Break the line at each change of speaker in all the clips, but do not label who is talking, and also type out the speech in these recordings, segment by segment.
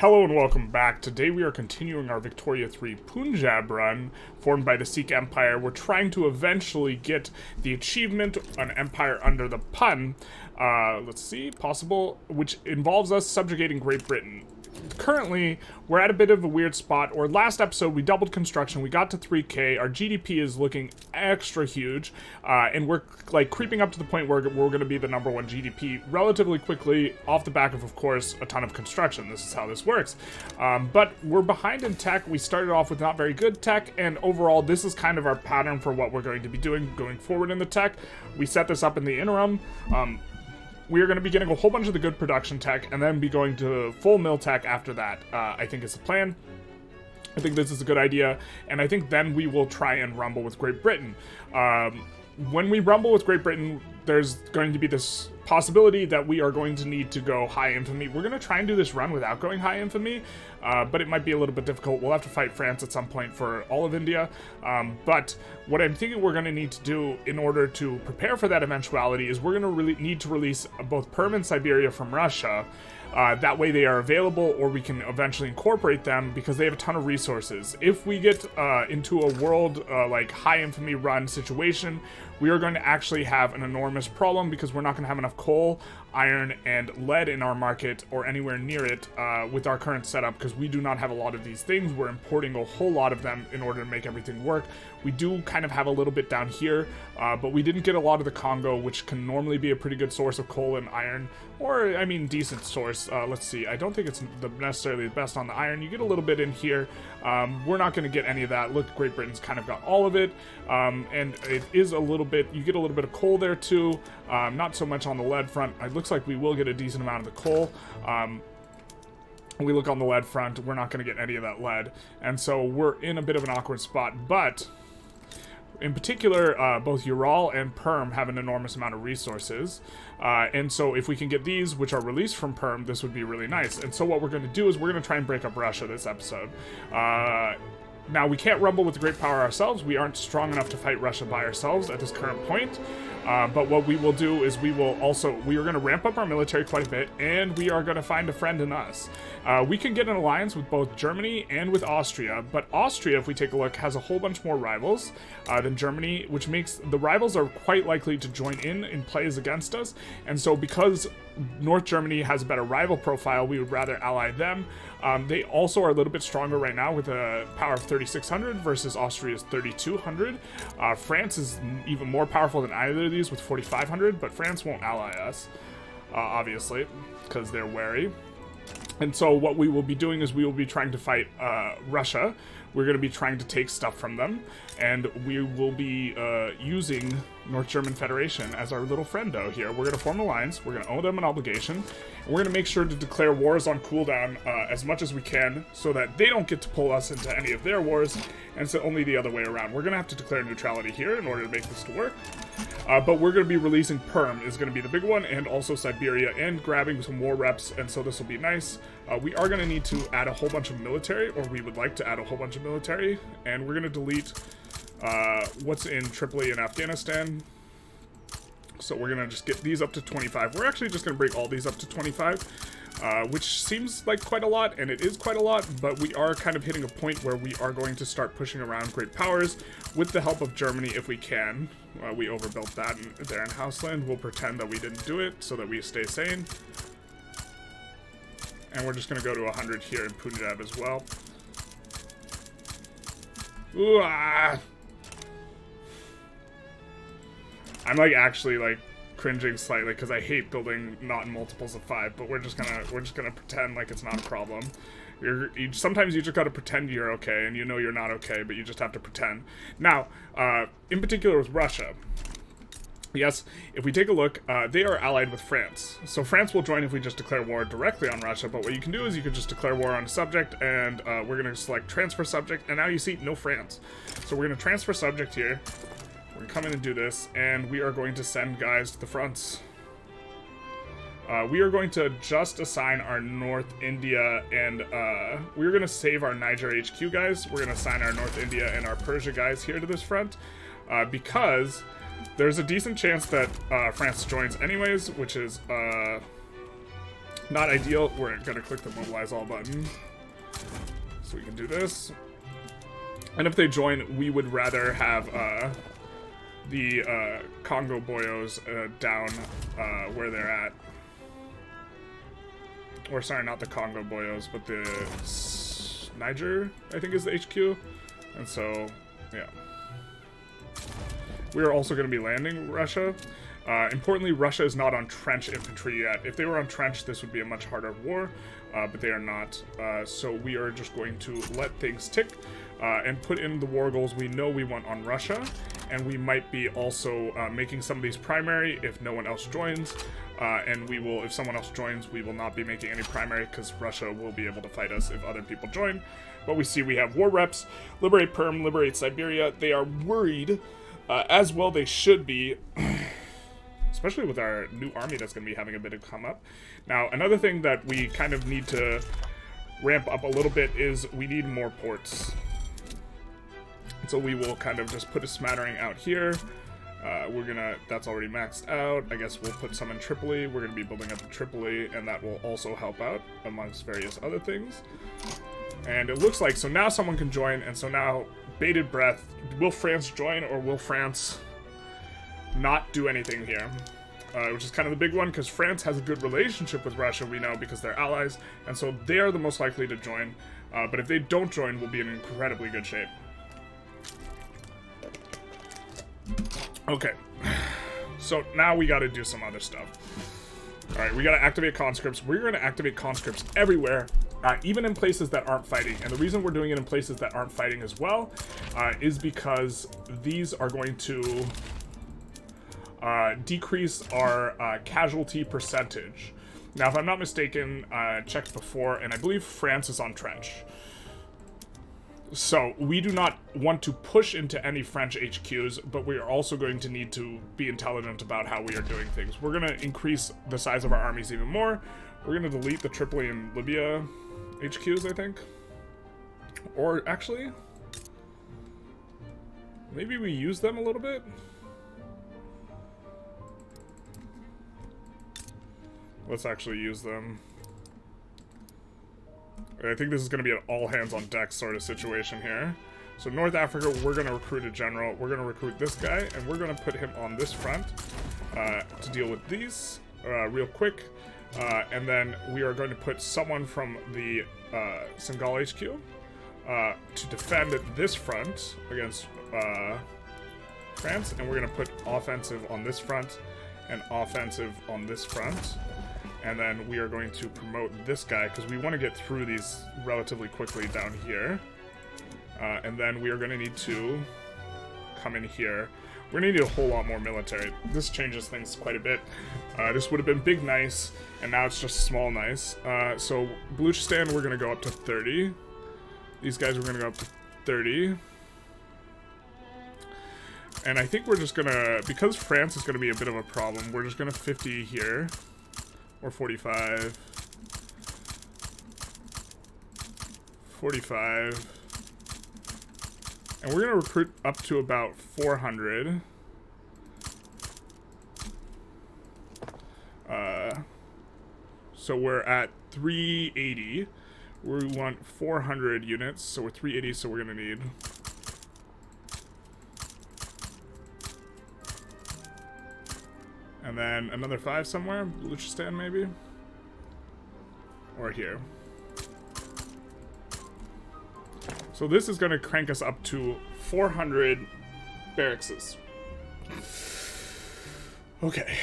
Hello and welcome back. Today we are continuing our Victoria 3 Punjab run, formed by the Sikh Empire. We're trying to eventually get the achievement, an empire under the Pun, let's see, possible, which involves us subjugating Great Britain. Currently, we're at a bit of a weird spot, or last episode we doubled construction, we got to 3k, our GDP is looking extra huge, and we're like creeping up to the point where we're going to be the #1 GDP relatively quickly, off the back of course, a ton of construction. This is how this works. But we're behind in tech. We started off with not very good tech, and overall this is kind of our pattern for what we're going to be doing going forward in the tech. We set this up in the interim. We are going to be getting a whole bunch of the good production tech and then be going to full mill tech after that, I think is the plan. I think this is a good idea, and I think then we will try and rumble with Great Britain. When we rumble with Great Britain, there's going to be this possibility that we are going to need to go high infamy. We're going to try and do this run without going high infamy, but it might be a little bit difficult. We'll have to fight France at some point for all of India, but what I'm thinking we're going to need to do in order to prepare for that eventuality is we're going to really need to release both Perm and Siberia from Russia. That way they are available, or we can eventually incorporate them because they have a ton of resources. If we get into a world like high infamy run situation, we are going to actually have an enormous problem because we're not going to have enough coal, iron, and lead in our market or anywhere near it with our current setup, because we do not have a lot of these things. We're importing a whole lot of them in order to make everything work. We do kind of have a little bit down here, but we didn't get a lot of the Congo, which can normally be a pretty good source of coal and iron, or I mean decent source. Let's see, I don't think it's necessarily the best on the iron. You get a little bit in here. We're not going to get any of that. Look, Great Britain's kind of got all of it, and it is a little bit, you get a little bit of coal there too, not so much on the lead front. It looks like we will get a decent amount of the coal. We look on the lead front, we're not going to get any of that lead, and so we're in a bit of an awkward spot. But in particular, both Ural and Perm have an enormous amount of resources, and so if we can get these, which are released from Perm, this would be really nice. And so what we're going to do is we're going to try and break up Russia this episode. Now, we can't rumble with the great power ourselves. We aren't strong enough to fight Russia by ourselves at this current point. But what we will do is we are going to ramp up our military quite a bit, and we are going to find a friend in us. We can get an alliance with both Germany and with Austria, but Austria, if we take a look, has a whole bunch more rivals than Germany, which makes the rivals are quite likely to join in plays against us. And so because North Germany has a better rival profile, we would rather ally them. They also are a little bit stronger right now with a power of 3,600 versus Austria's 3,200. France is even more powerful than either of these with 4,500, but France won't ally us, obviously, because they're wary. And so what we will be doing is we will be trying to fight Russia. We're going to be trying to take stuff from them, and we will be using North German Federation as our little friendo here. We're going to form an alliance, we're going to owe them an obligation, and we're going to make sure to declare wars on cooldown as much as we can so that they don't get to pull us into any of their wars, and so only the other way around. We're going to have to declare neutrality here in order to make this to work, but we're going to be releasing Perm is going to be the big one, and also Siberia, and grabbing some war reps, and so this will be nice. We are going to need to add a whole bunch of military, or we would like to add a whole bunch of military, and we're going to delete what's in Tripoli and Afghanistan. So we're going to just get these up to 25. We're actually just going to bring all these up to 25, which seems like quite a lot, and it is quite a lot, but we are kind of hitting a point where we are going to start pushing around great powers with the help of Germany if we can. We overbuilt that there in Houseland. We'll pretend that we didn't do it so that we stay sane. And we're just going to go to 100 here in Punjab as well. Ooh, ah. I'm like actually like cringing slightly because I hate building not in multiples of 5, but we're just gonna pretend like it's not a problem. Sometimes you just gotta pretend you're okay, and you know you're not okay, but you just have to pretend. Now, in particular with Russia. Yes, if we take a look, they are allied with France. So France will join if we just declare war directly on Russia, but what you can do is you can just declare war on a subject, and we're going to select transfer subject, and now you see no France. So we're going to transfer subject here, we're going to come in and do this, and we are going to send guys to the fronts. We are going to just assign our North India, and we're going to save our Niger HQ guys. We're going to assign our North India and our Persia guys here to this front, because there's a decent chance that France joins anyways, which is Not ideal. We're gonna click the mobilize all button. So we can do this. And if they join, we would rather have the Congo boyos down where they're at. Or sorry, not the Congo boyos, but the Niger, I think, is the HQ. And so, yeah. We are also going to be landing Russia. Importantly, Russia is not on trench infantry yet. If they were on trench, this would be a much harder war, but they are not. So we are just going to let things tick and put in the war goals we know we want on Russia. And we might be also making some of these primary if no one else joins. And we will, if someone else joins, we will not be making any primary because Russia will be able to fight us if other people join. But we see we have war reps, liberate Perm, liberate Siberia. They are worried, as well they should be, especially with our new army that's going to be having a bit of come up. Now, another thing that we kind of need to ramp up a little bit is we need more ports. So we will kind of just put a smattering out here. That's already maxed out. I guess we'll put some in Tripoli. We're gonna be building up Tripoli, and that will also help out amongst various other things. And it looks like, so now someone can join, and so now, bated breath, will France join, or will France not do anything here? Which is kind of the big one, because France has a good relationship with Russia, we know, because they're allies, and so they are the most likely to join. But if they don't join, we'll be in incredibly good shape. Okay, so now we gotta do some other stuff. Alright, we gotta activate conscripts. We're gonna activate conscripts everywhere, even in places that aren't fighting. And the reason we're doing it in places that aren't fighting as well is because these are going to decrease our casualty percentage. Now, if I'm not mistaken, checked before, and I believe France is on trench. So, we do not want to push into any French HQs, but we are also going to need to be intelligent about how we are doing things. We're going to increase the size of our armies even more. We're going to delete the Tripoli and Libya HQs, I think. Or, actually, maybe we use them a little bit? Let's actually use them. I think this is going to be an all-hands-on-deck sort of situation here. So North Africa, we're going to recruit a general. We're going to recruit this guy, and we're going to put him on this front to deal with these real quick. And then we are going to put someone from the Senegal HQ to defend this front against France. And we're going to put offensive on this front and offensive on this front. And then we are going to promote this guy, because we want to get through these relatively quickly down here. And then we are going to need to come in here. We're going to need a whole lot more military. This changes things quite a bit. This would have been big nice, and now it's just small nice. So Baluchistan, we're going to go up to 30. These guys are going to go up to 30. And I think we're just going to, because France is going to be a bit of a problem, we're just going to 50 here. Or 45. 45. And we're going to recruit up to about 400. So we're at 380. We want 400 units, so we're 380, so we're going to need... And then another 5 somewhere, Baluchistan maybe? Or here. So this is going to crank us up to 400 barracks. Okay.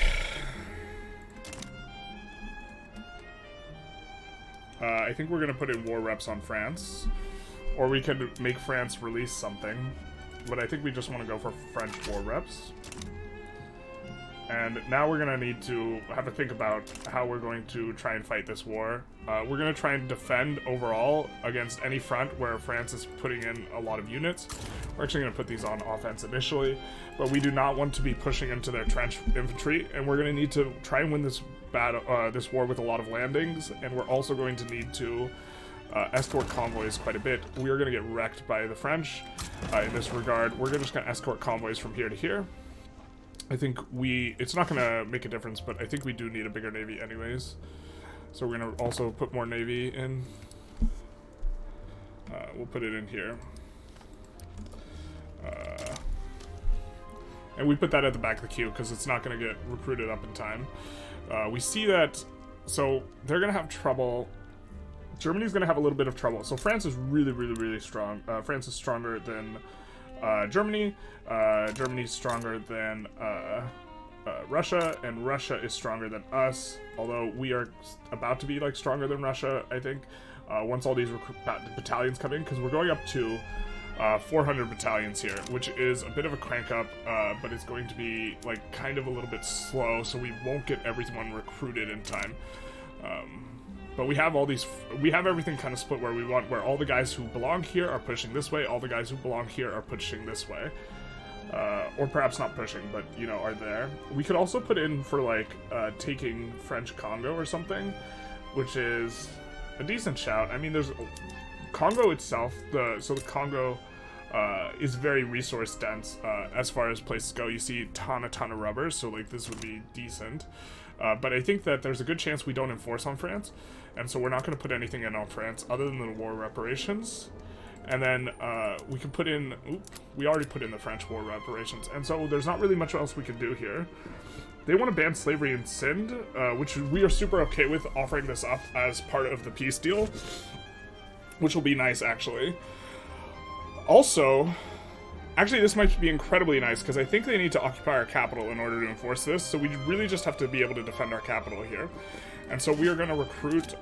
I think we're going to put in war reps on France. Or we could make France release something. But I think we just want to go for French war reps. And now we're going to need to have a think about how we're going to try and fight this war. We're going to try and defend overall against any front where France is putting in a lot of units. We're actually going to put these on offense initially, but we do not want to be pushing into their trench infantry, and we're going to need to try and win this battle, this war with a lot of landings, and we're also going to need to escort convoys quite a bit. We are going to get wrecked by the French in this regard. We're just going to escort convoys from here to here. I think it's not going to make a difference, but I think we do need a bigger navy anyways. So we're gonna also put more navy in. We'll put it in here. And we put that at the back of the queue because it's not going to get recruited up in time. We see that, so they're going to have trouble. Germany's going to have a little bit of trouble. So France is really, really, really strong. France is stronger than Germany. Germany's stronger than Russia, and Russia is stronger than us. Although we are about to be like stronger than Russia, I think, once all these battalions come in, because we're going up to 400 battalions here, which is a bit of a crank up, but it's going to be like kind of a little bit slow, so we won't get everyone recruited in time. But we have everything kind of split where we want, where all the guys who belong here are pushing this way, all the guys who belong here are pushing this way. Or perhaps not pushing, but, you know, are there. We could also put in for, like, taking French Congo or something, which is a decent shout. I mean, there's Congo itself, the Congo is very resource dense as far as places go. You see a ton of rubber, so, like, this would be decent. But I think that there's a good chance we don't enforce on France, and so we're not going to put anything in on France other than the war reparations. And then we can put in, we already put in the French war reparations, and so there's not really much else we can do here. They want to ban slavery in Sind, which we are super okay with offering this up as part of the peace deal, which will be nice, actually. Also, actually, this might be incredibly nice, because I think they need to occupy our capital in order to enforce this, so we really just have to be able to defend our capital here. And so we are going to recruit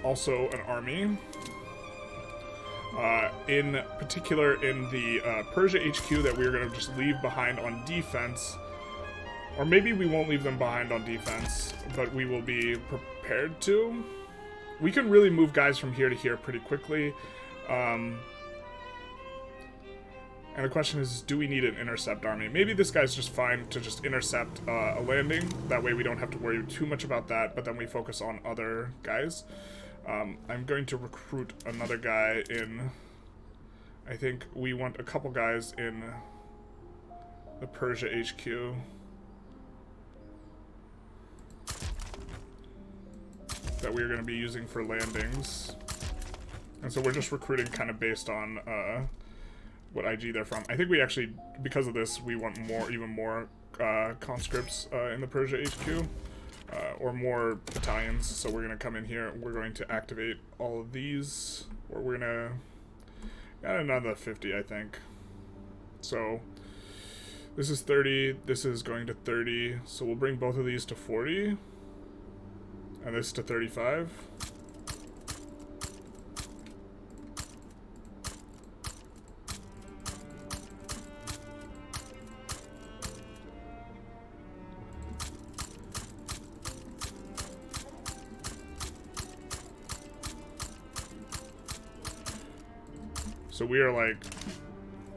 also an army. In particular, in the Persia HQ that we're going to just leave behind on defense. Or maybe we won't leave them behind on defense, but we will be prepared to. We can really move guys from here to here pretty quickly. And the question is, do we need an intercept army? Maybe this guy's just fine to just intercept a landing. That way we don't have to worry too much about that, but then we focus on other guys. I'm going to recruit another guy in, I think we want a couple guys in the Persia HQ. That we're going to be using for landings. And so we're just recruiting kind of based on what IG they're from. I think we actually, because of this, we want even more conscripts in the Persia HQ. Or more battalions, so we're going to come in here, we're going to activate all of these, or we're going to add another 50, I think. So, this is 30, this is going to 30, so we'll bring both of these to 40, and this to 35. So we are like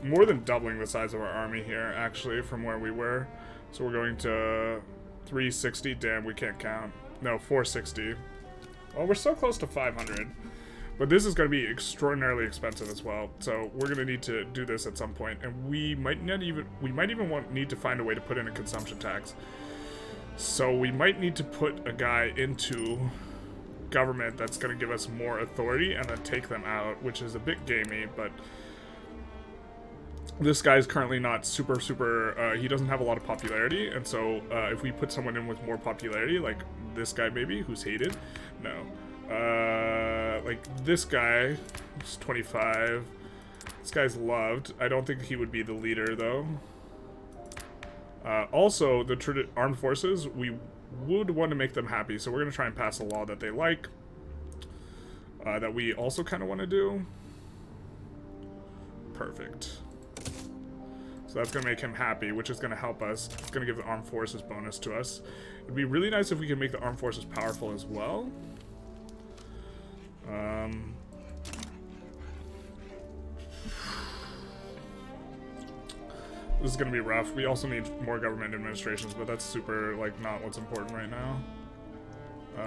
more than doubling the size of our army here, actually, from where we were. So we're going to 360. Damn, we can't count. No, 460. Well, we're so close to 500. But this is going to be extraordinarily expensive as well. So we're going to need to do this at some point, and we might even need to find a way to put in a consumption tax. So we might need to put a guy into government that's going to give us more authority and then take them out, which is a bit gamey, but this guy's currently not super he doesn't have a lot of popularity, and so if we put someone in with more popularity, like this guy maybe, who's hated, like this guy, who's 25, this guy's loved. I don't think he would be the leader though. Also, the armed forces, we would want to make them happy, so we're going to try and pass a law that they like, that we also kind of want to do. Perfect. So that's going to make him happy, which is going to help us. It's going to give the armed forces bonus to us. It'd be really nice if we could make the armed forces powerful as well. This is going to be rough. We also need more government administrations, but that's super, like, not what's important right now.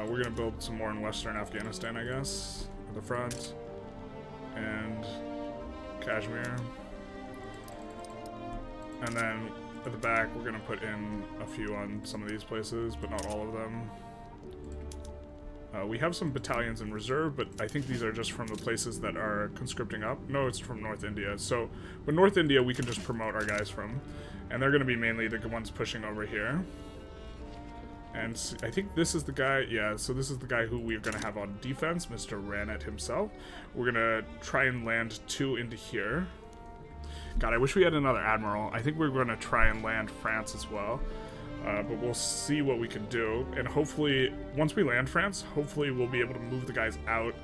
We're going to build some more in Western Afghanistan, I guess, at the front. And Kashmir. And then at the back, we're going to put in a few on some of these places, but not all of them. We have some battalions in reserve, but I think these are just from the places that are conscripting up. No, it's from North India. So, but North India we can just promote our guys from. And they're going to be mainly the ones pushing over here. And I think this is the guy, yeah, so this is the guy who we're going to have on defense, Mr. Ranat himself. We're going to try and land 2 into here. God, I wish we had another admiral. I think we're going to try and land France as well. But we'll see what we can do. And hopefully, once we land France, hopefully we'll be able to move the guys out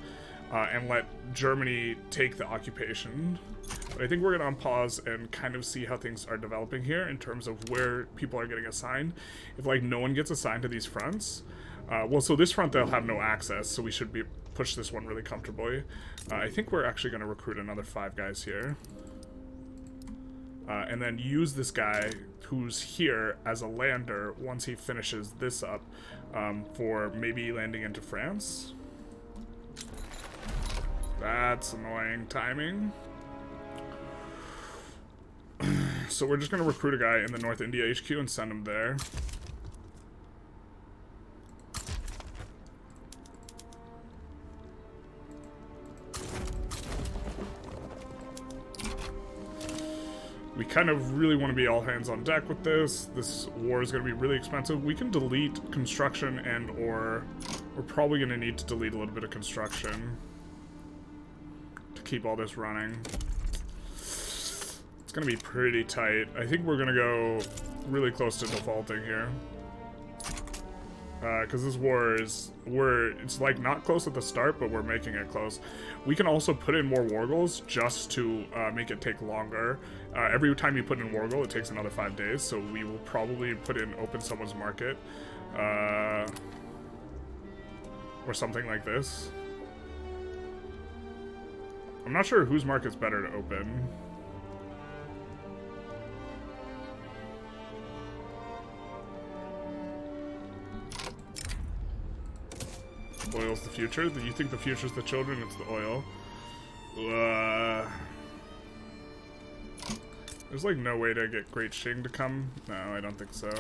and let Germany take the occupation. But I think we're going to unpause and kind of see how things are developing here in terms of where people are getting assigned. If, like, no one gets assigned to these fronts, well, so this front they'll have no access, so we should push this one really comfortably. I think we're actually going to recruit another 5 guys here. And then use this guy who's here as a lander once he finishes this up for maybe landing into France. That's annoying timing. So we're just going to recruit a guy in the North India HQ and send him there. We kind of really want to be all hands on deck with this. This war is going to be really expensive. We can delete construction and or we're probably going to need to delete a little bit of construction to keep all this running. It's going to be pretty tight. I think we're going to go really close to defaulting here. Because this war is, it's like not close at the start, but we're making it close. We can also put in more war goals just to make it take longer. Every time you put in war goal, it takes another 5 days, so we will probably put in open someone's market. Or something like this. I'm not sure whose market's better to open. Oil's the future? Do you think the future's the children? It's the oil. There's like no way to get Great Qing to come. No, I don't think so.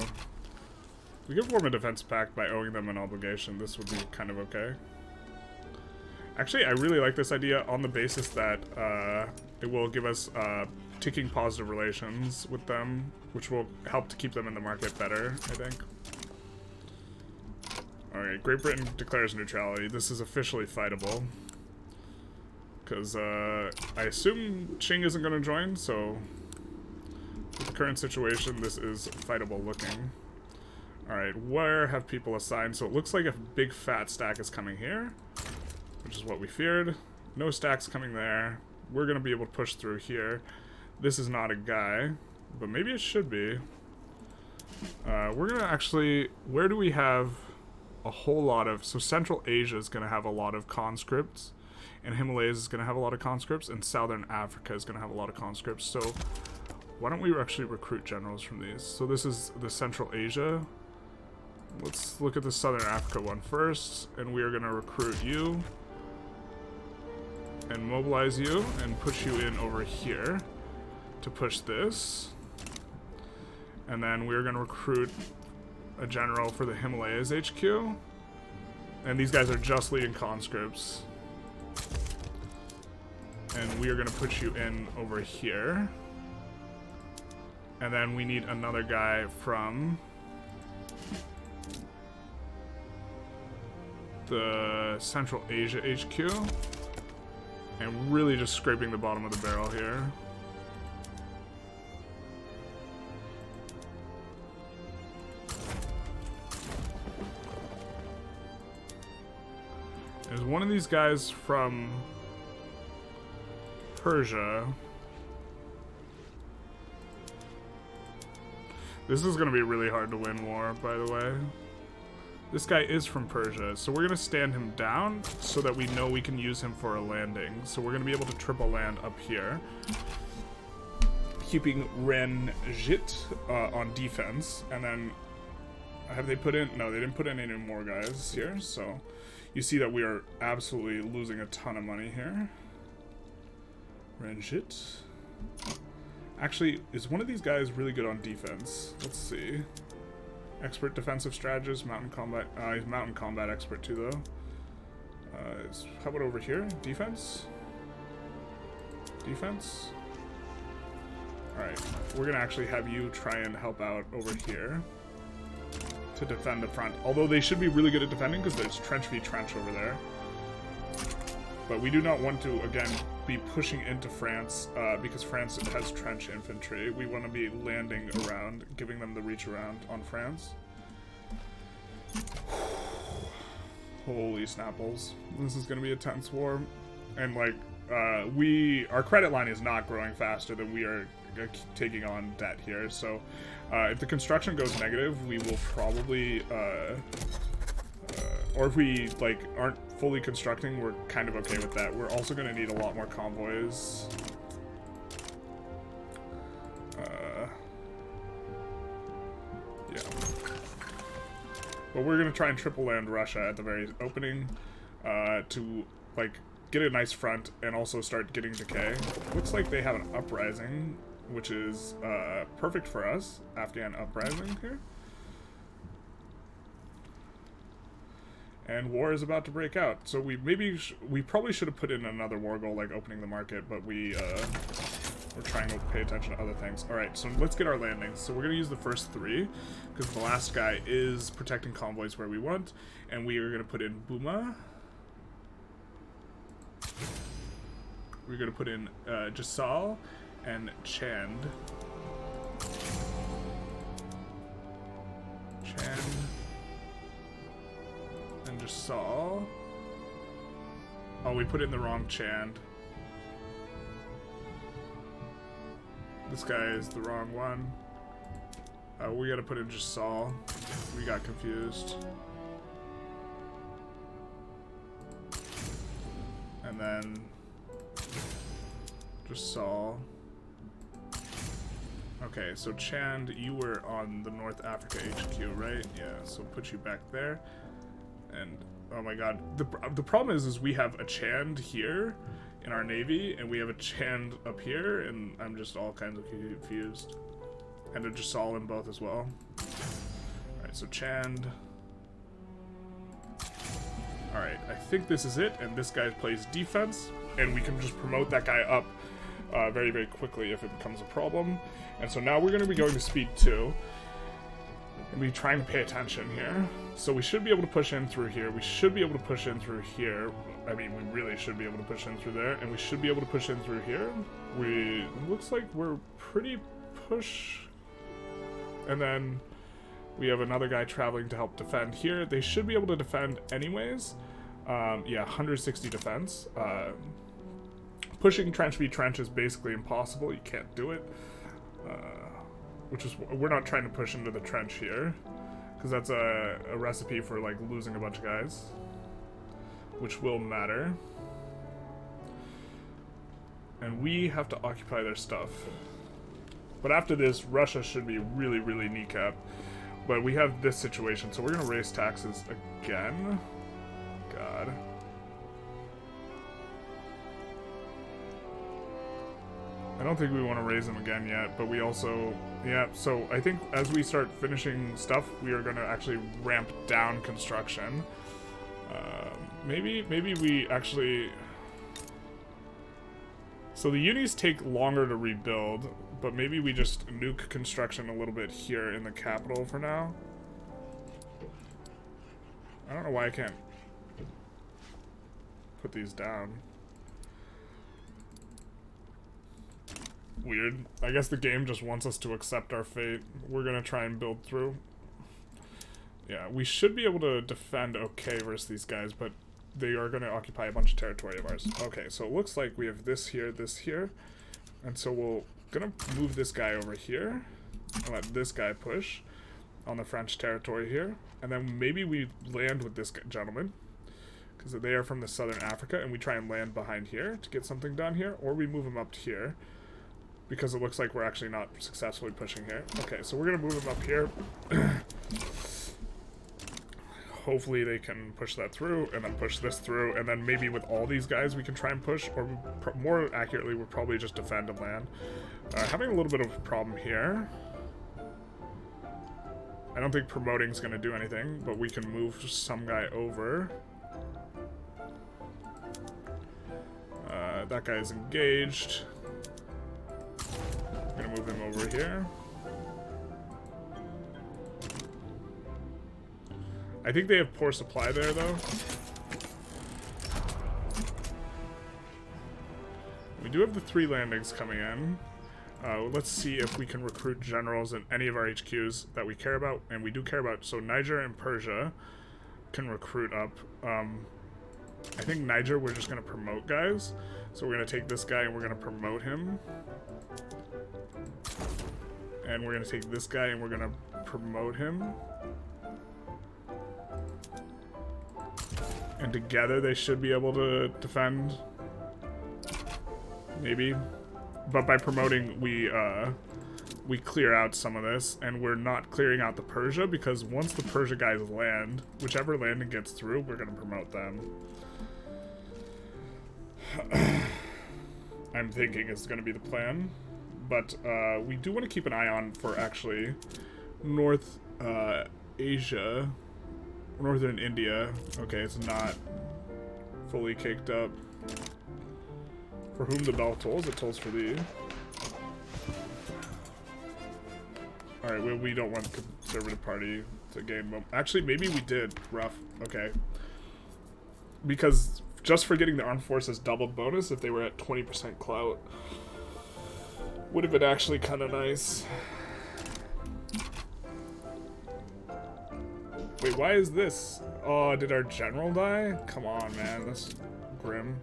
We can form a defense pact by owing them an obligation. This would be kind of okay. Actually, I really like this idea on the basis that it will give us ticking positive relations with them, which will help to keep them in the market better, I think. Alright, Great Britain declares neutrality. This is officially fightable. Because I assume Qing isn't going to join, so with the current situation, this is fightable looking. Alright, where have people assigned? So it looks like a big fat stack is coming here, which is what we feared. No stacks coming there. We're going to be able to push through here. This is not a guy, but maybe it should be. We're going to actually... Where do we have a whole lot of... So Central Asia is going to have a lot of conscripts, and Himalayas is going to have a lot of conscripts, and Southern Africa is going to have a lot of conscripts. So why don't we actually recruit generals from these? So this is the Central Asia. Let's look at the Southern Africa one first, and we are going to recruit you and mobilize you and push you in over here to push this. And then we're going to recruit a general for the Himalayas HQ. And these guys are just leading conscripts. And we are going to put you in over here. And then we need another guy from the Central Asia HQ. And really just scraping the bottom of the barrel here. There's one of these guys from Persia. This is going to be really hard to win war, by the way. This guy is from Persia, so we're going to stand him down so that we know we can use him for a landing. So we're going to be able to triple land up here, keeping Ranjit on defense. And then, have they put in? No, they didn't put in any more guys here, so you see that we are absolutely losing a ton of money here. Ranjit. Actually, is one of these guys really good on defense? Let's see. Expert defensive strategist, mountain combat. He's mountain combat expert too, though. How about over here? Defense? Defense? Alright, we're gonna actually have you try and help out over here to defend the front. Although they should be really good at defending because there's trench v trench over there. But we do not want to, again, be pushing into France because France has trench infantry. We want to be landing around, giving them the reach around on France. Holy snapples. This is going to be a tense war. And, like, our credit line is not growing faster than we are taking on debt here. So, if the construction goes negative, we will probably, or if we, like, aren't fully constructing, we're kind of okay with that. We're also going to need a lot more convoys. Yeah. But we're going to try and triple land Russia at the very opening to, like, get a nice front and also start getting decay. Looks like they have an uprising, which is perfect for us. Afghan uprising here. And war is about to break out. So we probably should have put in another war goal, like opening the market, but we're trying to pay attention to other things. Alright, so let's get our landings. So we're going to use the first 3, because the last guy is protecting convoys where we want, and we are going to put in Buma. We're going to put in Jasal and Chand. And Jasal. Oh, we put in the wrong Chand. This guy is the wrong one. We gotta put in Jasal. We got confused. And then Jasal. Okay, so Chand, you were on the North Africa HQ, right? Yeah, so put you back there. And oh my god, the problem is we have a Chand here in our navy, and we have a Chand up here, and I'm just all kinds of confused. And a Jasal in both as well. Alright, so Chand. Alright, I think this is it, and this guy plays defense, and we can just promote that guy up very, very quickly if it becomes a problem. And so now we're going to be going to speed 2. And we're trying to pay attention here. So we should be able to push in through here. We should be able to push in through here. I mean, we really should be able to push in through there. And we should be able to push in through here. It looks like we're pretty push. And then we have another guy traveling to help defend here. They should be able to defend anyways. Yeah, 160 defense. Pushing trench v trench is basically impossible. You can't do it. Which is, we're not trying to push into the trench here, because that's a recipe for, like, losing a bunch of guys, which will matter. And we have to occupy their stuff. But after this, Russia should be really, really kneecapped. But we have this situation, so we're going to raise taxes again. God. I don't think we want to raise them again yet, but we also, yeah, so I think as we start finishing stuff, we are going to actually ramp down construction. Maybe we actually, so the unis take longer to rebuild, but maybe we just nuke construction a little bit here in the capital for now. I don't know why I can't put these down. Weird. I guess the game just wants us to accept our fate. We're gonna try and build through. Yeah, we should be able to defend okay versus these guys, but they are gonna occupy a bunch of territory of ours. Okay, so it looks like we have this here, and so we're gonna move this guy over here and let this guy push on the French territory here, and then maybe we land with this gentleman because they are from the southern Africa, and we try and land behind here to get something done here, or we move him up to here. Because it looks like we're actually not successfully pushing here. Okay, so we're going to move them up here. Hopefully they can push that through, and then push this through, and then maybe with all these guys we can try and push, or more accurately, we'll probably just defend and land. Having a little bit of a problem here. I don't think promoting is going to do anything, but we can move some guy over. That guy's engaged. I'm gonna move him over here. I think they have poor supply there, though. We do have the 3 landings coming in. Let's see if we can recruit generals in any of our HQs that we care about, and we do care about. So Niger and Persia can recruit up. I think Niger, we're just going to promote guys. So we're going to take this guy and we're going to promote him. And we're going to take this guy and we're going to promote him. And together they should be able to defend. Maybe. But by promoting, we clear out some of this, and we're not clearing out the Persia, because once the Persia guys land, whichever landing gets through, we're going to promote them. I'm thinking is going to be the plan. But we do want to keep an eye on for actually North Asia, Northern India. Okay, it's not fully caked up. For whom the bell tolls, it tolls for thee. Alright, well, we don't want the Conservative Party to gain... Actually, maybe we did. Rough. Okay. Because just for getting the armed forces double bonus, if they were at 20% clout, would have been actually kind of nice. Wait, why is this? Oh, did our general die? Come on, man. That's grim.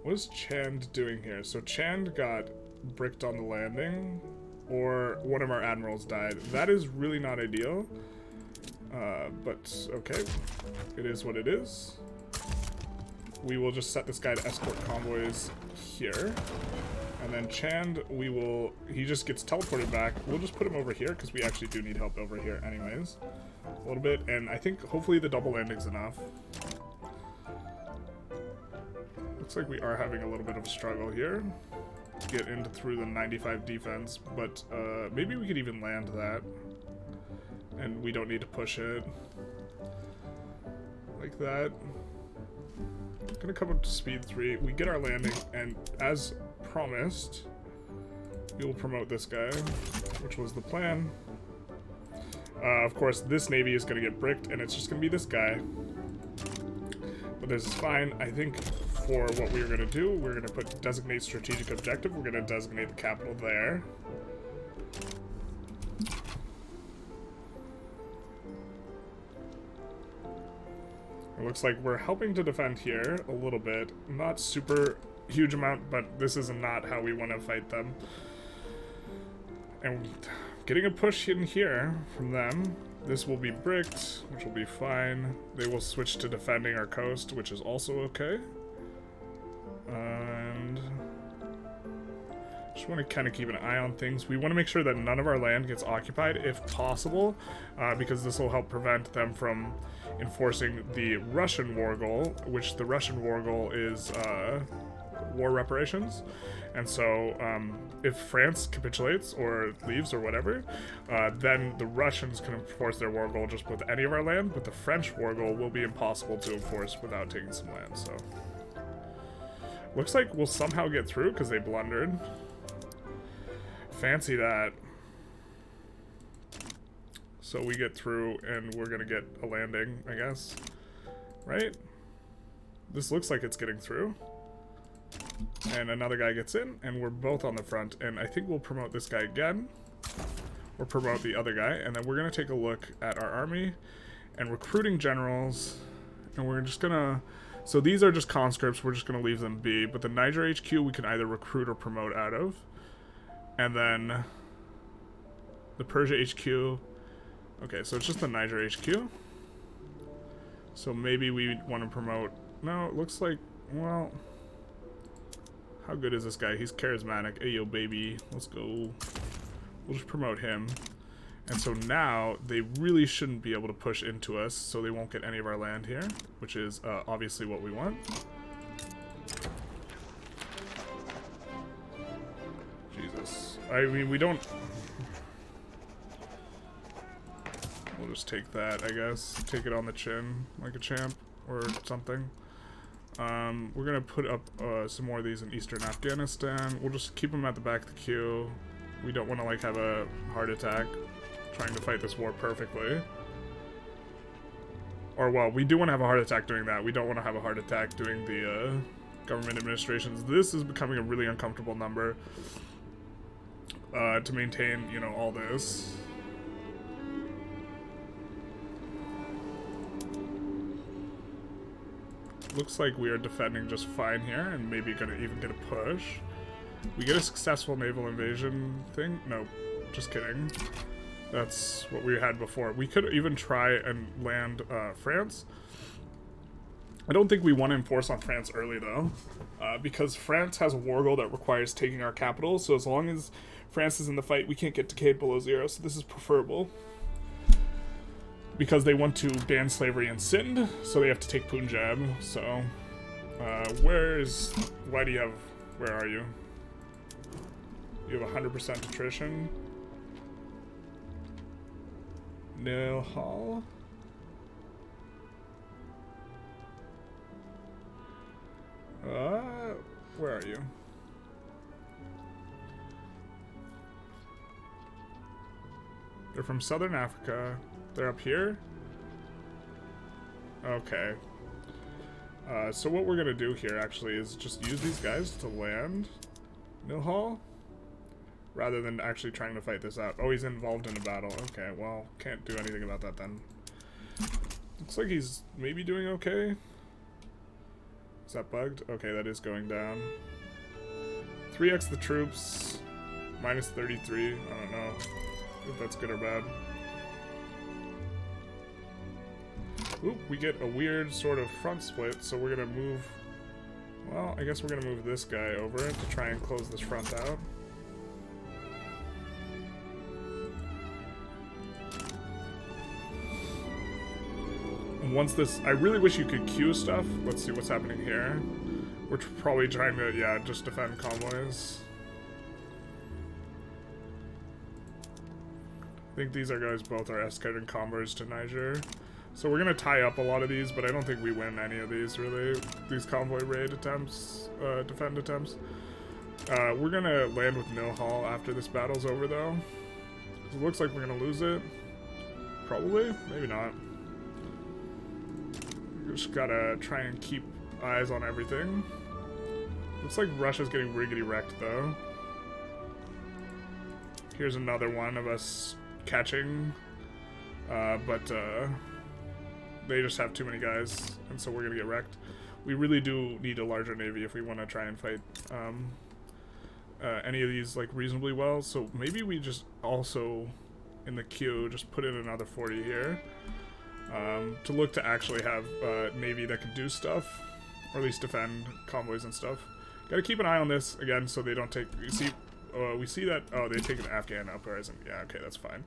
What is Chand doing here? So Chand got bricked on the landing, or one of our admirals died. That is really not ideal. But okay, it is what it is. We will just set this guy to escort convoys here. And then Chand, he just gets teleported back. We'll just put him over here, because we actually do need help over here anyways. A little bit, and I think hopefully the double landing's enough. Looks like we are having a little bit of a struggle here to get into through the 95 defense, but maybe we could even land that, and we don't need to push it like that. Gonna come up to speed 3. We get our landing, and as promised, we will promote this guy, which was the plan. Of course, this navy is gonna get bricked, and it's just gonna be this guy. But this is fine. I think for what we're going to do, we're going to put designate strategic objective. We're going to designate the capital there. It looks like we're helping to defend here a little bit. Not super huge amount, but this is not how we want to fight them. And getting a push in here from them. This will be bricked, which will be fine. They will switch to defending our coast, which is also okay. And just want to kind of keep an eye on things. We want to make sure that none of our land gets occupied if possible, because this will help prevent them from enforcing the Russian war goal, which the Russian war goal is war reparations. And so if France capitulates or leaves or whatever, then the Russians can enforce their war goal just with any of our land, but the French war goal will be impossible to enforce without taking some land. So looks like we'll somehow get through because they blundered. Fancy that. So we get through and we're gonna get a landing, I guess. Right? This looks like it's getting through. And another guy gets in, and we're both on the front. And I think we'll promote this guy again. Or promote the other guy. And then we're gonna take a look at our army and recruiting generals. And we're just gonna... So these are just conscripts, we're just going to leave them be. But the Niger HQ we can either recruit or promote out of. And then the Persia HQ. Okay, so it's just the Niger HQ. So maybe we want to promote... No, it looks like... Well... How good is this guy? He's charismatic. Hey, yo, baby. Let's go. We'll just promote him. And so now, they really shouldn't be able to push into us, so they won't get any of our land here, which is obviously what we want. Jesus. this? I mean, we don't... We'll just take that, I guess. Take it on the chin, like a champ, or something. We're gonna put up some more of these in eastern Afghanistan. We'll just keep them at the back of the queue. We don't want to, like, have a heart attack trying to fight this war perfectly. Or, well, we do want to have a heart attack doing that. We don't want to have a heart attack doing the government administrations. This is becoming a really uncomfortable number to maintain, you know, all this. Looks like we are defending just fine here, and maybe gonna even get a push. We get a successful naval invasion thing? Nope, just kidding. That's what we had before. We could even try and land France. I don't think we want to enforce on France early, though, because France has a war goal that requires taking our capital, so as long as France is in the fight, we can't get decayed below 0, so this is preferable. Because they want to ban slavery in Sind, so they have to take Punjab. So, where do you have, where are you? You have 100% attrition. Nil Hall. Where are you? They're from Southern Africa. They're up here? Okay. So what we're gonna do here, actually, is just use these guys to land Nilhal, rather than actually trying to fight this out. Oh, he's involved in a battle. Okay, well, can't do anything about that then. Looks like he's maybe doing okay. Is that bugged? Okay, that is going down. 3x the troops, minus 33. I don't know if that's good or bad. Oop, we get a weird sort of front split, so we're gonna move... Well, I guess we're gonna move this guy over to try and close this front out. And once this... I really wish you could queue stuff. Let's see what's happening here. We're probably trying to, yeah, just defend convoys. I think these are guys both are escorting convoys to Niger. So we're gonna tie up a lot of these, but I don't think we win any of these, really. These convoy raid attempts, defend attempts. We're gonna land with Nilhal after this battle's over, though. It looks like we're gonna lose it. Probably, maybe not. We just gotta try and keep eyes on everything. Looks like Russia's getting riggedy wrecked, though. Here's another one of us catching, but they just have too many guys, and so we're gonna get wrecked. We really do need a larger navy if we want to try and fight any of these like reasonably well. So maybe we just also in the queue just put in another 40 here to look to actually have a navy that can do stuff, or at least defend convoys and stuff. Gotta keep an eye on this again so they don't take. You see, we see that. Oh, they take an Afghan uprising. Yeah, okay, that's fine.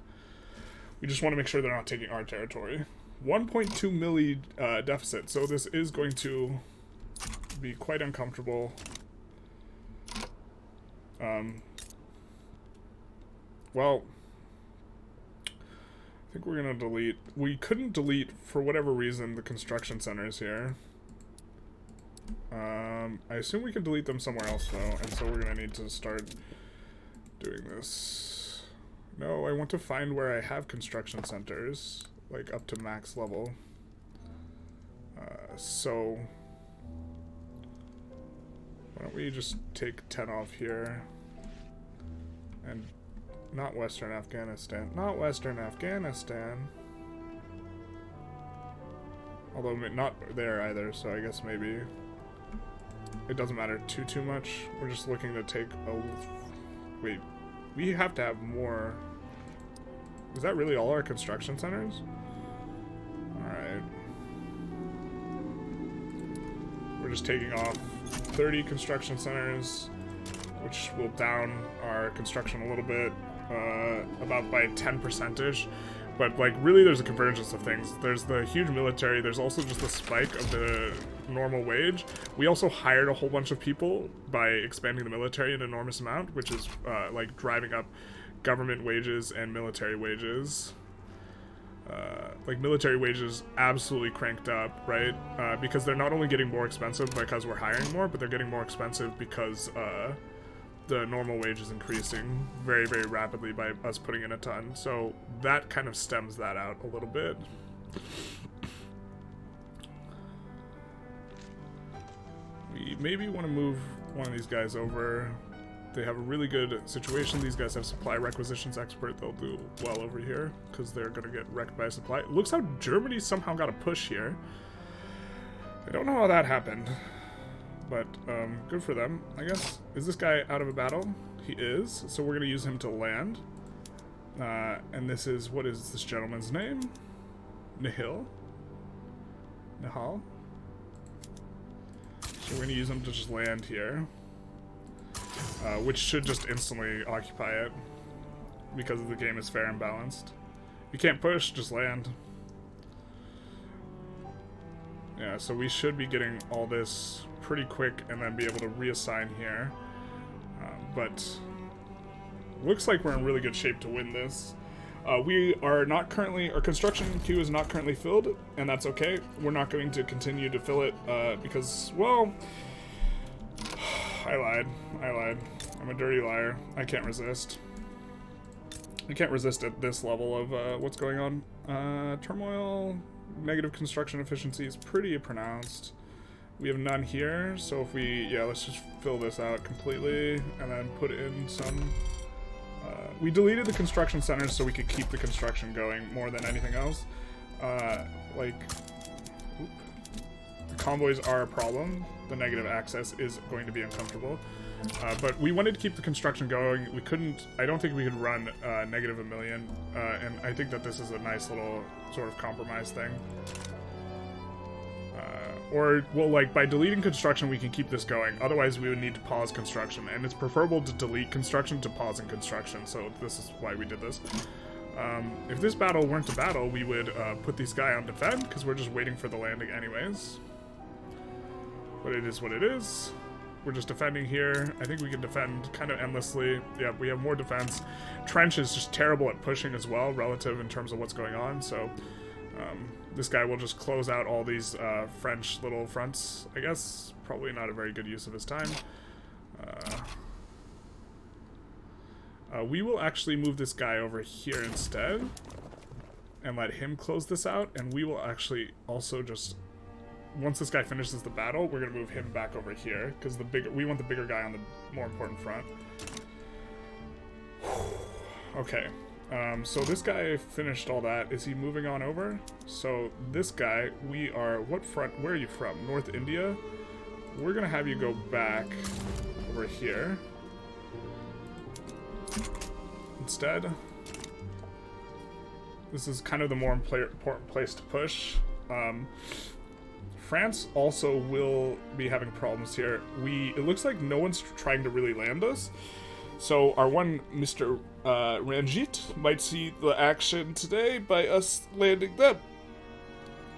We just want to make sure they're not taking our territory. 1.2 milli deficit, so this is going to be quite uncomfortable. Well, I think we're gonna delete. We couldn't delete, for whatever reason, the construction centers here. I assume we can delete them somewhere else, though, and so we're gonna need to start doing this. No, I want to find where I have construction centers. Like up to max level. So why don't we just take 10 off here, and not Western Afghanistan, not Western Afghanistan, although not there either, so I guess maybe it doesn't matter too much. We're just looking to take a... Wait, we have to have more. Is that really all our construction centers? Alright. We're just taking off 30 construction centers, which will down our construction a little bit, about by 10%-ish. But, like, really there's a convergence of things. There's the huge military, there's also just the spike of the normal wage. We also hired a whole bunch of people by expanding the military an enormous amount, which is like driving up government wages and military wages. Like military wages absolutely cranked up, right? Because they're not only getting more expensive because we're hiring more, but they're getting more expensive because the normal wage is increasing very, very rapidly by us putting in a ton. So that kind of stems that out a little bit. We maybe want to move one of these guys over. They have a really good situation. These guys have supply requisitions expert. They'll do well over here because they're going to get wrecked by supply. It looks how Germany somehow got a push here. I don't know how that happened, but good for them, I guess. Is this guy out of a battle? He is, so we're going to use him to land. And this is, what is this gentleman's name? Nihil? Nihal? So we're going to use him to just land here. Which should just instantly occupy it because the game is fair and balanced. You can't push, just land. Yeah, so we should be getting all this pretty quick and then be able to reassign here. But looks like we're in really good shape to win this. We are not currently, our construction queue is not currently filled, and that's okay. We're not going to continue to fill it because, well, I lied. I'm a dirty liar. I can't resist. I can't resist at this level of what's going on. Turmoil, negative construction efficiency is pretty pronounced. We have none here, so if we, yeah, let's just fill this out completely and then put in some... we deleted the construction centers so we could keep the construction going more than anything else. The convoys are a problem. The negative access is going to be uncomfortable. But we wanted to keep the construction going. We couldn't, I don't think we could run negative a million. And I think that this is a nice little sort of compromise thing. Or, well, like, by deleting construction, we can keep this going. Otherwise, we would need to pause construction. And it's preferable to delete construction to pausing construction. So this is why we did this. If this battle weren't a battle, we would put this guy on defend, because we're just waiting for the landing anyways. But it is what it is. We're just defending here. I think we can defend kind of endlessly. Yeah, we have more defense. Trench is just terrible at pushing as well, relative in terms of what's going on. So this guy will just close out all these French little fronts, I guess. Probably not a very good use of his time. We will actually move this guy over here instead and let him close this out. And we will actually also just... Once this guy finishes the battle, we're gonna move him back over here because we want the bigger guy on the more important front. Okay, so this guy finished all that. Is he moving on over? So this guy, we are, what front? Where are you from? North India. We're gonna have you go back over here instead. This is kind of the more important place to push. France also will be having problems here. It looks like no one's trying to really land us. So our one Mr. Ranjit might see the action today by us landing them.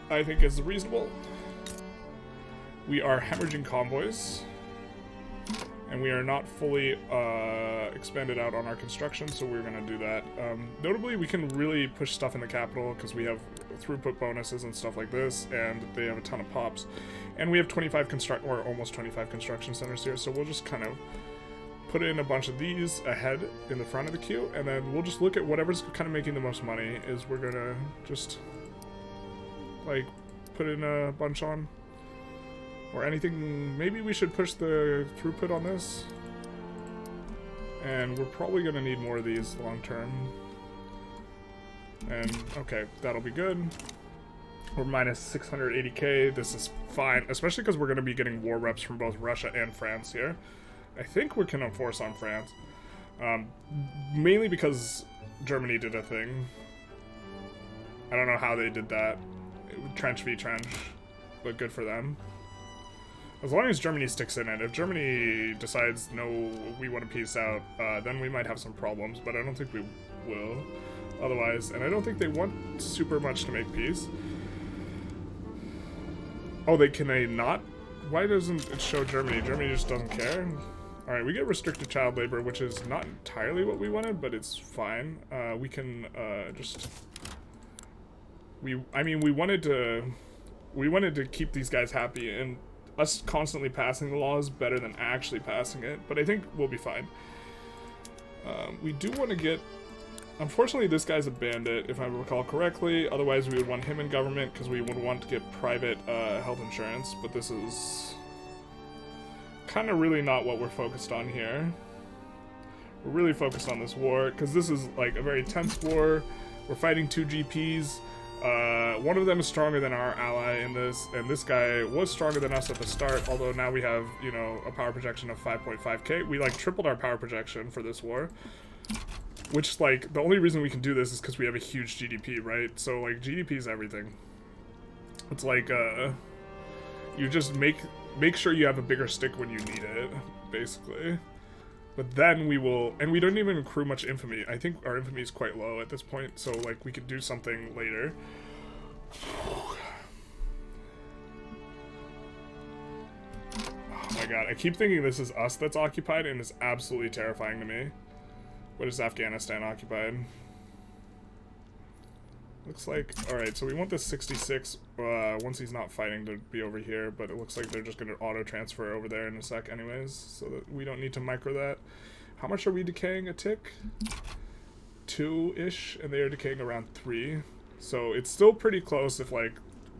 I think is reasonable. We are hemorrhaging convoys. And we are not fully expanded out on our construction, so we're going to do that. Notably, we can really push stuff in the capital because we have throughput bonuses and stuff like this, and they have a ton of pops. And we have 25 almost 25 construction centers here, so we'll just kind of put in a bunch of these ahead in the front of the queue, and then we'll just look at whatever's kind of making the most money. Is we're going to just, like, put in a bunch on. Or anything, maybe we should push the throughput on this. And we're probably going to need more of these long term. And, okay, that'll be good. We're minus 680k, this is fine. Especially because we're going to be getting war reps from both Russia and France here. I think we can enforce on France. Mainly because Germany did a thing. I don't know how they did that. Trench v trench, but good for them. As long as Germany sticks in it. If Germany decides, no, we want to peace out, then we might have some problems, but I don't think we will otherwise. And I don't think they want super much to make peace. Oh, can they not? Why doesn't it show Germany? Germany just doesn't care. Alright, we get restricted child labor, which is not entirely what we wanted, but it's fine. We can, just... I mean, we wanted to keep these guys happy, and us constantly passing the law is better than actually passing it, but I think we'll be fine. We do want to get... Unfortunately, this guy's a bandit, if I recall correctly. Otherwise, we would want him in government, because we would want to get private health insurance, but this is kind of really not what we're focused on here. We're really focused on this war, because this is, like, a very tense war. We're fighting two GPs. One of them is stronger than our ally in this, and this guy was stronger than us at the start, although now we have, you know, a power projection of 5.5k. We, like, tripled our power projection for this war. Which, like, the only reason we can do this is because we have a huge GDP, right? So, like, GDP is everything. It's like, you just make sure you have a bigger stick when you need it, basically. But then we will, and we don't even accrue much infamy. I think our infamy is quite low at this point, so, like, we could do something later. Oh my god, I keep thinking this is us that's occupied, and it's absolutely terrifying to me. What is Afghanistan occupied? Looks like... Alright, so we want this 66 once he's not fighting to be over here, but it looks like they're just going to auto-transfer over there in a sec anyways, so that we don't need to micro that. How much are we decaying a tick? 2-ish, and they are decaying around 3. So it's still pretty close if, like,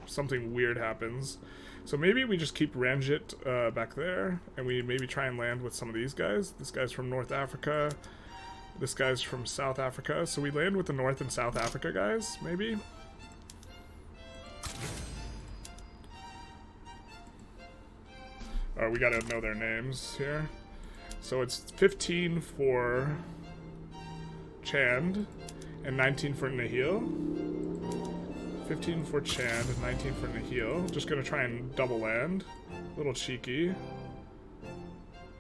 something weird happens. So maybe we just keep Ranjit back there, and we maybe try and land with some of these guys. This guy's from North Africa. This guy's from South Africa, so we land with the North and South Africa guys, maybe? We gotta know their names here. So it's 15 for Chand and 19 for Nahil. 15 for Chand and 19 for Nahil. Just gonna try and double land. A little cheeky.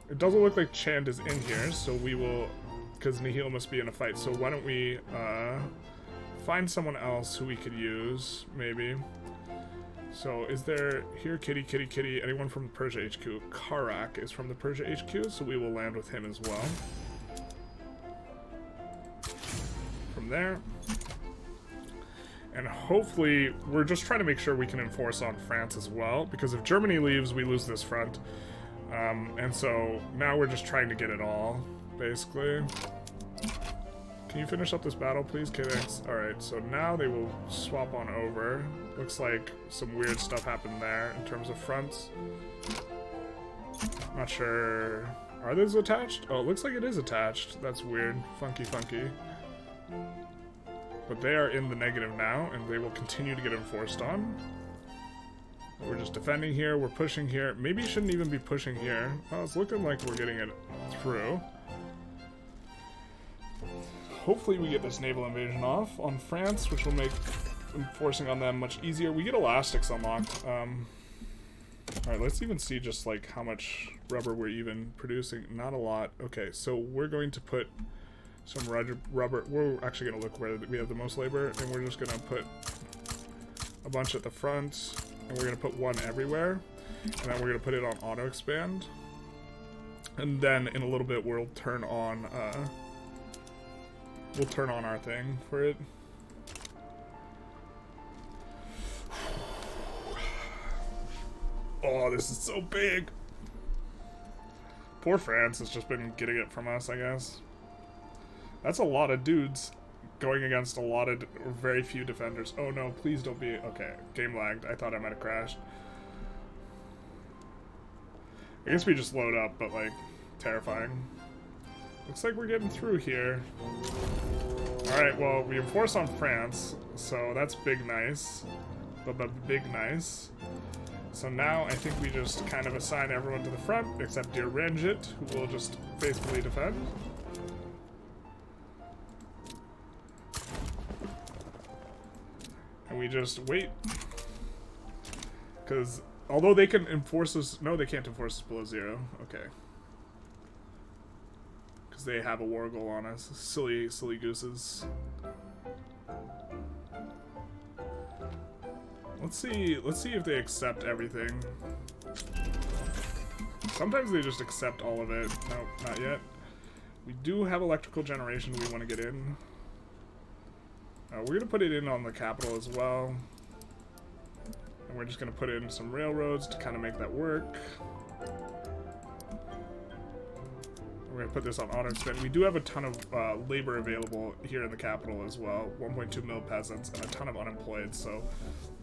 It doesn't look like Chand is in here, so we will... Because Nahil must be in a fight, so why don't we find someone else who we could use, maybe. So is there here kitty anyone from Persia HQ? Karak is from the Persia HQ, so we will land with him as well. From there. And hopefully we're just trying to make sure we can enforce on France as well, because if Germany leaves, we lose this front. And so now we're just trying to get it all, basically. Can you finish up this battle, please? Okay, thanks. Alright, so now they will swap on over. Looks like some weird stuff happened there in terms of fronts. Not sure... Are those attached? Oh, it looks like it is attached. That's weird. Funky. But they are in the negative now, and they will continue to get enforced on. We're just defending here, we're pushing here. Maybe shouldn't even be pushing here. Well, it's looking like we're getting it through. Hopefully we get this naval invasion off on France, which will make enforcing on them much easier. We get elastics unlocked. Alright, let's even see just like how much rubber we're even producing. Not a lot. Okay, so we're going to put some rubber. We're actually going to look where we have the most labor, and we're just going to put a bunch at the front, and we're going to put one everywhere, and then we're going to put it on auto expand. And then in a little bit we'll turn on our thing for it. Oh, this is so big. Poor France has just been getting it from us, I guess. That's a lot of dudes going against a lot of very few defenders. Oh no, please don't be... Okay, game lagged. I thought I might have crashed. I guess we just load up, but like, terrifying. Looks like we're getting through here. Alright, well, we enforce on France, so that's big nice. Big nice. So now I think we just kind of assign everyone to the front, except dear Ranjit, who will just faithfully defend. And we just wait. Because although they can enforce us... No, they can't enforce us below 0. Okay. Because they have a war goal on us. Silly gooses. Let's see if they accept everything. Sometimes they just accept all of it. Nope, not yet. We do have electrical generation we want to get in. We're going to put it in on the capital as well. And we're just going to put in some railroads to kind of make that work. We're going to put this on auto spend. We do have a ton of labor available here in the capital as well. 1.2 mil peasants and a ton of unemployed, so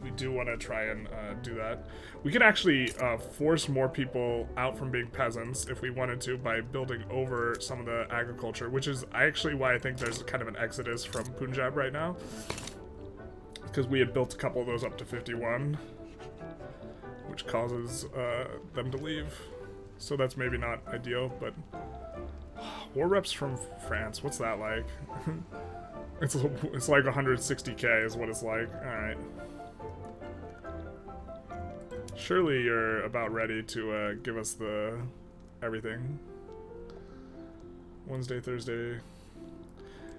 we do want to try and do that. We could actually force more people out from being peasants if we wanted to by building over some of the agriculture, which is actually why I think there's kind of an exodus from Punjab right now. Because we had built a couple of those up to 51, which causes them to leave. So that's maybe not ideal, but... War reps from France, what's that like? It's like 160k is what it's like. Alright. Surely you're about ready to give us the everything. Wednesday, Thursday.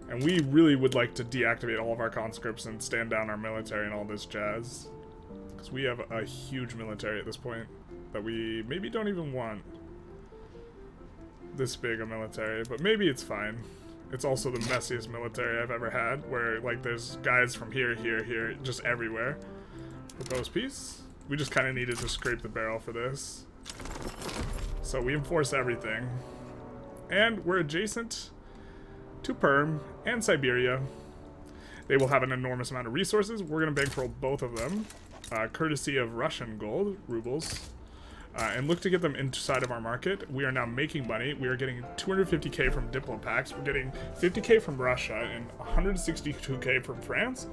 And we really would like to deactivate all of our conscripts and stand down our military and all this jazz. Because we have a huge military at this point that we maybe don't even want. This big a military, but maybe it's fine. It's also the messiest military I've ever had, where like there's guys from here, just everywhere. Proposed peace. We just kind of needed to scrape the barrel for this. So we enforce everything. And we're adjacent to Perm and Siberia. They will have an enormous amount of resources. We're going to bankroll both of them, courtesy of Russian gold, rubles. And look to get them inside of our market. We are now making money. We are getting 250k from Diplo packs. We're getting 50k from Russia and 162k from France.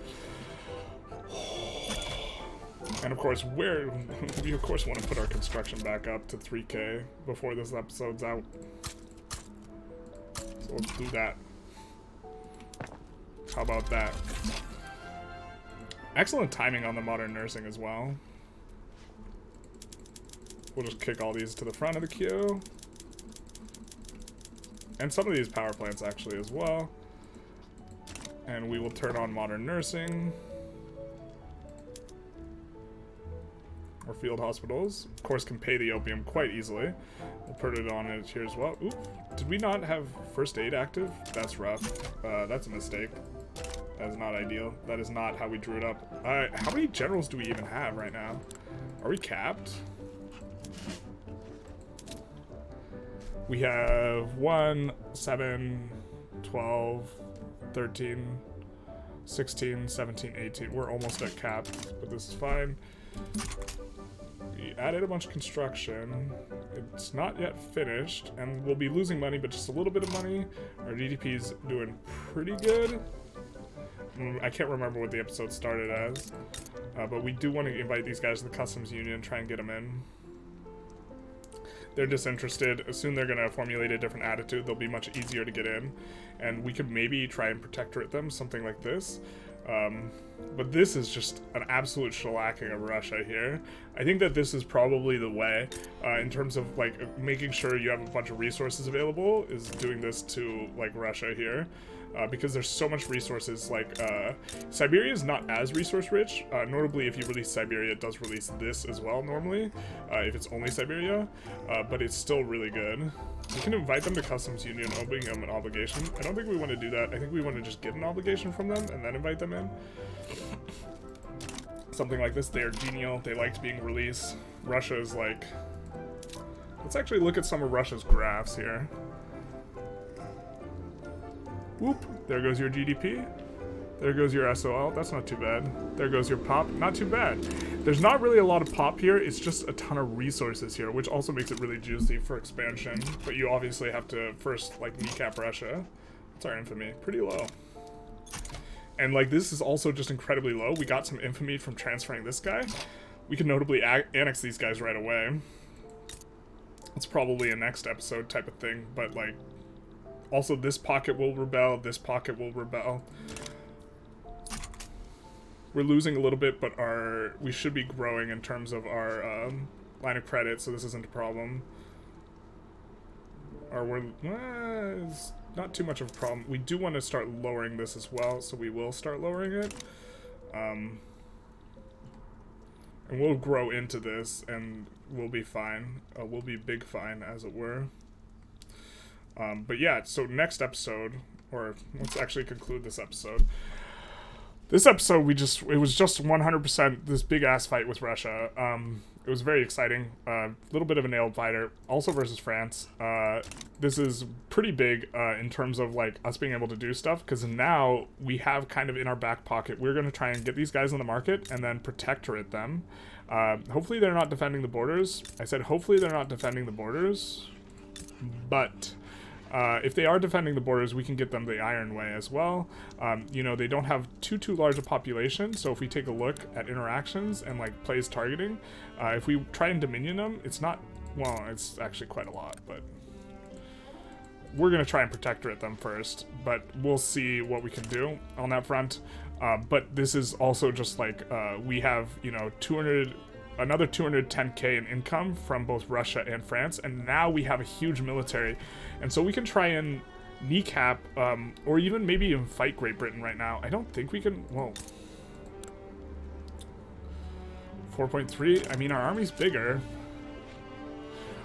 And of course, we of course want to put our construction back up to 3k before this episode's out. So let's do that. How about that? Excellent timing on the modern nursing as well. We'll just kick all these to the front of the queue. And some of these power plants actually as well. And we will turn on modern nursing. Or field hospitals. Of course can pay the opium quite easily. We'll put it on it here as well. Oop, did we not have first aid active? That's rough. That's a mistake. That is not ideal. That is not how we drew it up. How many generals do we even have right now? Are we capped? We have 1, 7, 12, 13, 16, 17, 18. We're almost at cap, but this is fine. We added a bunch of construction. It's not yet finished, and we'll be losing money, but just a little bit of money. Our GDP's doing pretty good. I can't remember what the episode started as, but we do want to invite these guys to the customs union and try and get them in. They're disinterested. Soon they're going to formulate a different attitude. They'll be much easier to get in. And we could maybe try and protectorate them, something like this. But this is just an absolute shellacking of Russia here. I think that this is probably the way, in terms of like making sure you have a bunch of resources available, is doing this to like Russia here. Because there's so much resources, like Siberia is not as resource rich. Notably, if you release Siberia, it does release this as well normally, if it's only Siberia, but it's still really good. We can invite them to customs union, owing them an obligation. I don't think we want to do that. I think we want to just get an obligation from them and then invite them in. Something like this. They are genial. They liked being released. Russia is like... Let's actually look at some of Russia's graphs here. Whoop, there goes your GDP. There goes your SOL, that's not too bad. There goes your pop, not too bad. There's not really a lot of pop here, it's just a ton of resources here, which also makes it really juicy for expansion. But you obviously have to first, like, kneecap Russia. What's our infamy? Pretty low. And, like, this is also just incredibly low. We got some infamy from transferring this guy. We can notably annex these guys right away. It's probably a next episode type of thing, but, like, also, this pocket will rebel, this pocket will rebel. We're losing a little bit, but we should be growing in terms of our line of credit, so this isn't a problem. It's not too much of a problem. We do want to start lowering this as well, so we will start lowering it. And we'll grow into this, and we'll be fine. We'll be big fine, as it were. But yeah, so next episode, or let's actually conclude this episode. This episode, it was just 100% this big-ass fight with Russia. It was very exciting. A little bit of a nail biter, also versus France. This is pretty big in terms of like us being able to do stuff, because now we have kind of in our back pocket, we're going to try and get these guys on the market and then protectorate them. Hopefully they're not defending the borders. I said hopefully they're not defending the borders, but if they are defending the borders, we can get them the Iron Way as well. You know, they don't have too large a population, so if we take a look at interactions and like plays targeting, if we try and dominion them, it's not, well, it's actually quite a lot, but we're going to try and protectorate them first, but we'll see what we can do on that front. But this is also just like, we have, you know, another 210k in income from both Russia and France, and now we have a huge military, and so we can try and kneecap, or even maybe even fight Great Britain right now. I don't think we can, whoa. 4.3, I mean, our army's bigger.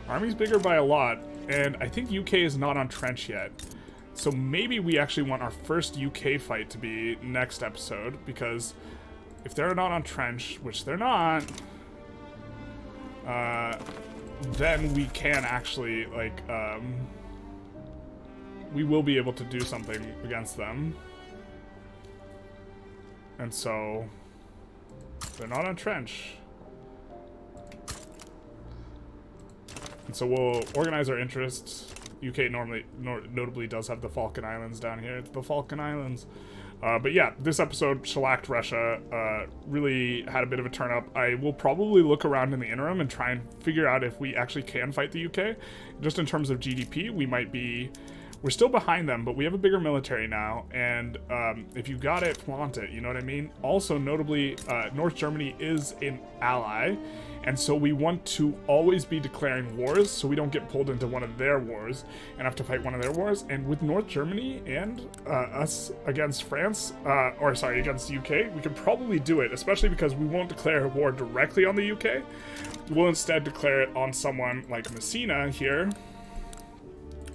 Army's bigger by a lot, and I think UK is not on trench yet. So maybe we actually want our first UK fight to be next episode, because if they're not on trench, which they're not, then we can actually, like, we will be able to do something against them. And so, they're not on trench. And so we'll organize our interests. UK notably does have the Falkland Islands down here. It's the Falkland Islands. But yeah, this episode shellacked Russia, really had a bit of a turn up. I will probably look around in the interim and try and figure out if we actually can fight the UK. Just in terms of GDP, we're still behind them, but we have a bigger military now, and if you got it, flaunt it, you know what I mean? Also, notably, North Germany is an ally, and so we want to always be declaring wars so we don't get pulled into one of their wars and have to fight one of their wars. And with North Germany and us against France, against the UK, we could probably do it, especially because we won't declare war directly on the UK. We'll instead declare it on someone like Messina here,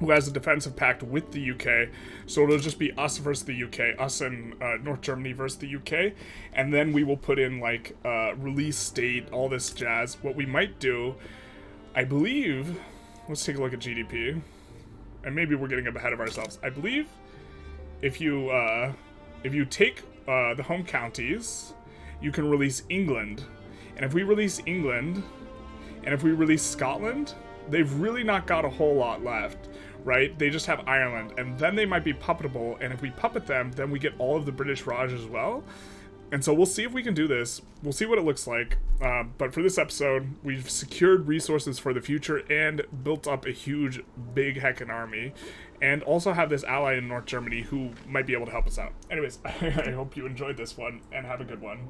who has a defensive pact with the UK, so it'll just be us versus the UK, us and North Germany versus the UK, and then we will put in, like, release state, all this jazz. What we might do, I believe, let's take a look at GDP, and maybe we're getting ahead of ourselves. I believe if you take the home counties, you can release England, and if we release England, and if we release Scotland, they've really not got a whole lot left, right? They just have Ireland, and then they might be puppetable, and if we puppet them, then we get all of the British Raj as well. And so we'll see if we can do this. We'll see what it looks like. But for this episode, we've secured resources for the future and built up a huge, big heckin' army, and also have this ally in North Germany who might be able to help us out. Anyways, I hope you enjoyed this one, and have a good one.